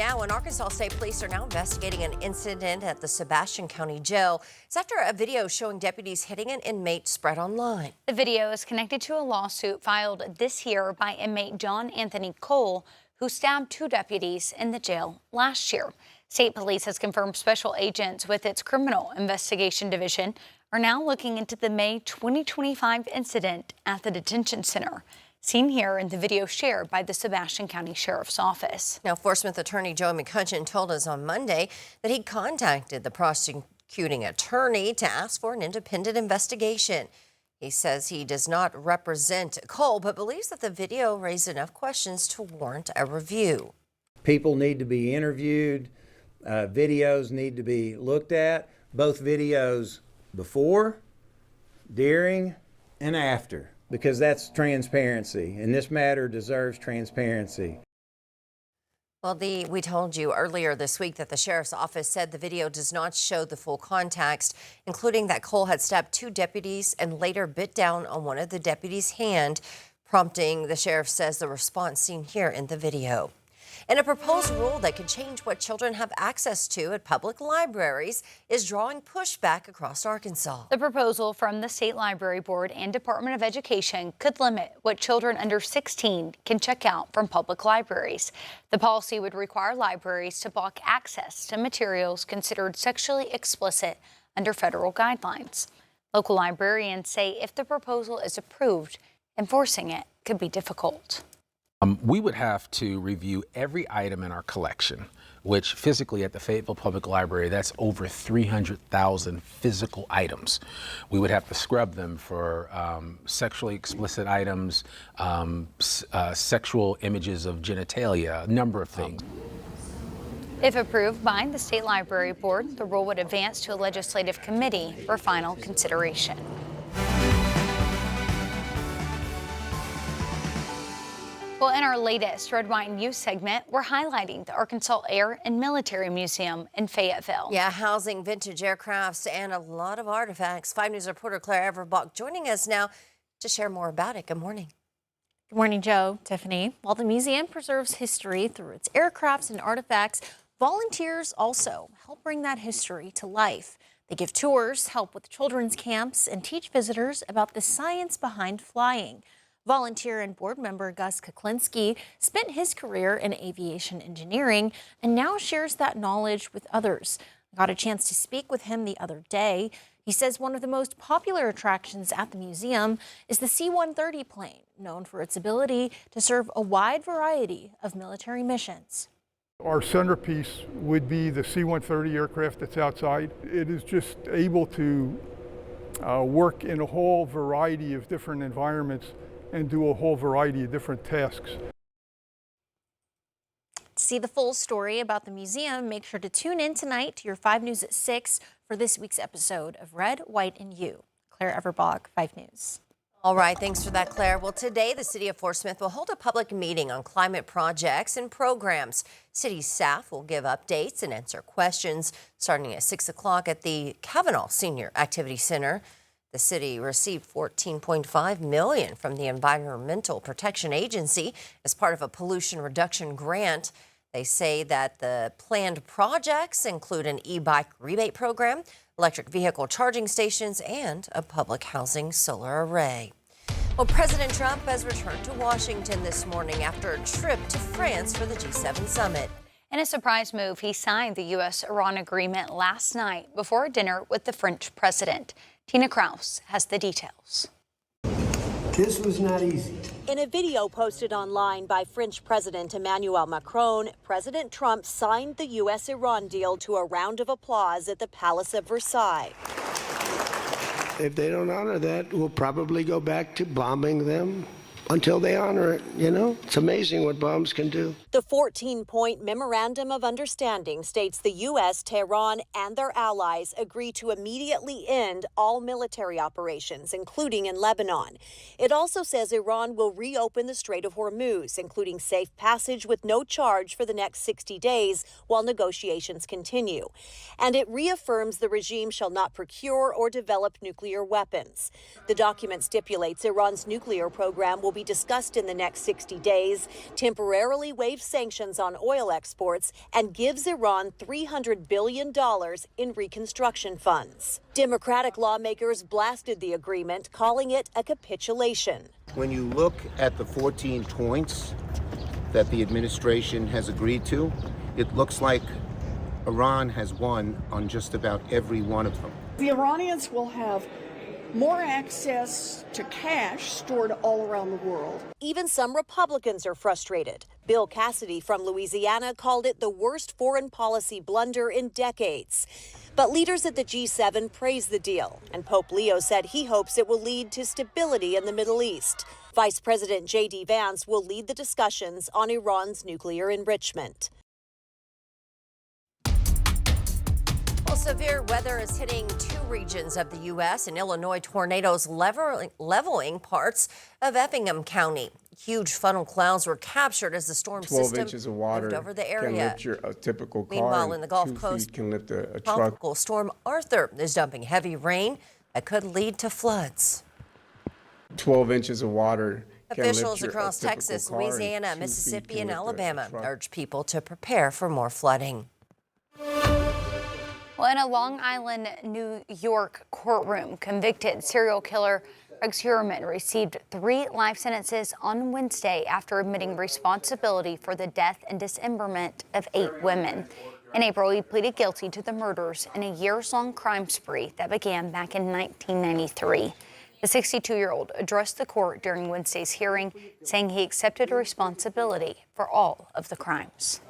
Now, in Arkansas State Police are now investigating an incident at the Sebastian County Jail. It's after a video showing deputies hitting an inmate spread online. The video is connected to a lawsuit filed this year by inmate John Anthony Cole, who stabbed 2 deputies in the jail last year. State Police has confirmed special agents with its Criminal Investigation Division are now looking into the May 2025 incident at the detention center. Seen here in the video shared by the Sebastian County Sheriff's Office. Now, Fort Smith attorney Joe McCutcheon told us on Monday that he contacted the prosecuting attorney to ask for an independent investigation. He says he does not represent Cole, but believes that the video raised enough questions to warrant a review. People need to be interviewed. Videos need to be looked at. Both videos before, during, and after. Because that's transparency, and this matter deserves transparency. Well, we told you earlier this week that the sheriff's office said the video does not show the full context, including that Cole had stabbed 2 deputies and later bit down on one of the deputies' hand, prompting, the sheriff says, the response seen here in the video. And a proposed rule that could change what children have access to at public libraries is drawing pushback across Arkansas. The proposal from the State Library Board and Department of Education could limit what children under 16 can check out from public libraries. The policy would require libraries to block access to materials considered sexually explicit under federal guidelines. Local librarians say if the proposal is approved, enforcing it could be difficult. We would have to review every item in our collection, which physically at the Fayetteville Public Library, that's over 300,000 physical items. We would have to scrub them for sexually explicit items, sexual images of genitalia, a number of things. If approved by the State Library Board, the rule would advance to a legislative committee for final consideration. Well, in our latest Red, White, and You segment, we're highlighting the Arkansas Air and Military Museum in Fayetteville. Yeah, housing vintage aircrafts and a lot of artifacts. 5 News reporter Claire Everbach joining us now to share more about it. Good morning. Good morning, Joe, Tiffany. While the museum preserves history through its aircrafts and artifacts, volunteers also help bring that history to life. They give tours, help with children's camps, and teach visitors about the science behind flying. Volunteer and board member Gus Kuklinski spent his career in aviation engineering and now shares that knowledge with others. I got a chance to speak with him the other day. He says one of the most popular attractions at the museum is the C-130 plane, known for its ability to serve a wide variety of military missions. Our centerpiece would be the C-130 aircraft that's outside. It is just able to work in a whole variety of different environments and do a whole variety of different tasks. To see the full story about the museum, make sure to tune in tonight to your 5 News at 6 for this week's episode of Red, White, and You. Claire Everbach, 5 News. All right, thanks for that, Claire. Well, today the city of Fort Smith will hold a public meeting on climate projects and programs. City staff will give updates and answer questions starting at 6 o'clock at the Kavanaugh Senior Activity Center. The city received $14.5 million from the Environmental Protection Agency as part of a pollution reduction grant. They say that the planned projects include an e-bike rebate program, electric vehicle charging stations, and a public housing solar array. Well, President Trump has returned to Washington this morning after a trip to France for the G7 summit. In a surprise move, he signed the U.S.-Iran agreement last night before a dinner with the French president. Tina Kraus has the details. This was not easy. In a video posted online by French President Emmanuel Macron, President Trump signed the U.S.-Iran deal to a round of applause at the Palace of Versailles. If they don't honor that, we'll probably go back to bombing them until they honor it, you know? It's amazing what bombs can do. The 14-point Memorandum of Understanding states the U.S., Tehran, and their allies agree to immediately end all military operations, including in Lebanon. It also says Iran will reopen the Strait of Hormuz, including safe passage with no charge for the next 60 days while negotiations continue. And it reaffirms the regime shall not procure or develop nuclear weapons. The document stipulates Iran's nuclear program will be be discussed in the next 60 days, temporarily waives sanctions on oil exports and gives Iran $300 billion in reconstruction funds. Democratic lawmakers blasted the agreement, calling it a capitulation. When you look at the 14 points that the administration has agreed to, it looks like Iran has won on just about every one of them. The Iranians will have more access to cash stored all around the world. Even some Republicans are frustrated. Bill Cassidy from Louisiana called it the worst foreign policy blunder in decades. But leaders at the G7 praised the deal, and Pope Leo said he hopes it will lead to stability in the Middle East. Vice President J.D. Vance will lead the discussions on Iran's nuclear enrichment. Well, severe weather is hitting two regions of the U.S. In Illinois, tornadoes leveling parts of Effingham County. Huge funnel clouds were captured as the storm 12 system inches of water moved over the area. can lift a typical car. Meanwhile, in the Gulf 2 Coast, feet can lift a truck. Tropical storm Arthur is dumping heavy rain that could lead to floods. 12 inches of water can lift Officials a across typical Texas, car, and Louisiana, 2 feet Mississippi, can and lift a Alabama truck. urge people to prepare for more flooding. Well, in a Long Island, New York courtroom, convicted serial killer Greg Schuerman received 3 life sentences on Wednesday after admitting responsibility for the death and dismemberment of 8 women. In April, he pleaded guilty to the murders in a years-long crime spree that began back in 1993. The 62-year-old addressed the court during Wednesday's hearing, saying he accepted responsibility for all of the crimes.